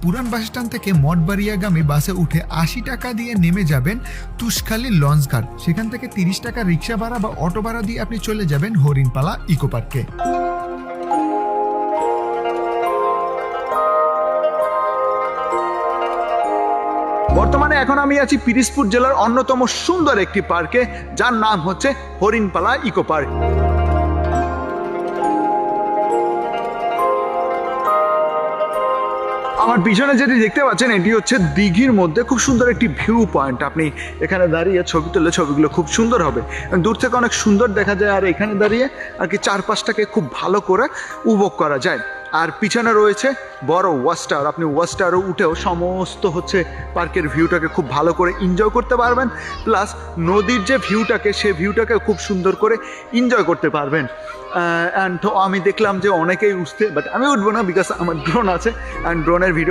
পুরান bus stand থেকে মঠবাড়িয়াগামী বাসে উঠে ৮০ টাকা দিয়ে নেমে যাবেন তুষখালী লঞ্চঘাট। সেখান থেকে ৩০ টাকা রিক্সা ভাড়া বা অটো ভাড়া দিয়ে আপনি চলে যাবেন হরিণপালা ইকো পার্কে। বর্তমানে এখন আমি আছি পিরিজপুর জেলার অন্যতম সুন্দর একটি পার্কে, যার নাম হচ্ছে হরিণপালা ইকো পার্ক। আমার পিছনে যেটি দেখতে পাচ্ছেন এটি হচ্ছে দিঘির মধ্যে খুব সুন্দর একটি ভিউ পয়েন্ট। আপনি এখানে দাঁড়িয়ে ছবি তুললে ছবিগুলো খুব সুন্দর হবে, দূর থেকে অনেক সুন্দর দেখা যায়, আর এখানে দাঁড়িয়ে আর কি চারপাশটাকে খুব ভালো করে উপভোগ করা যায়। আর পিছনে রয়েছে বড় ওয়াচ টাওয়ার, আপনি ওয়াচ টাওয়ারে উঠেও সমস্ত হচ্ছে পার্কের ভিউটাকে খুব ভালো করে এনজয় করতে পারবেন, প্লাস নদীর যে ভিউটাকে সেই ভিউটাকে খুব সুন্দর করে এনজয় করতে পারবেন। অ্যান্ড আমি দেখলাম যে অনেকেই উঠতে, বাট আমি উঠবো না বিকজ আমার ড্রোন আছে, অ্যান্ড ড্রোনের ভিডিও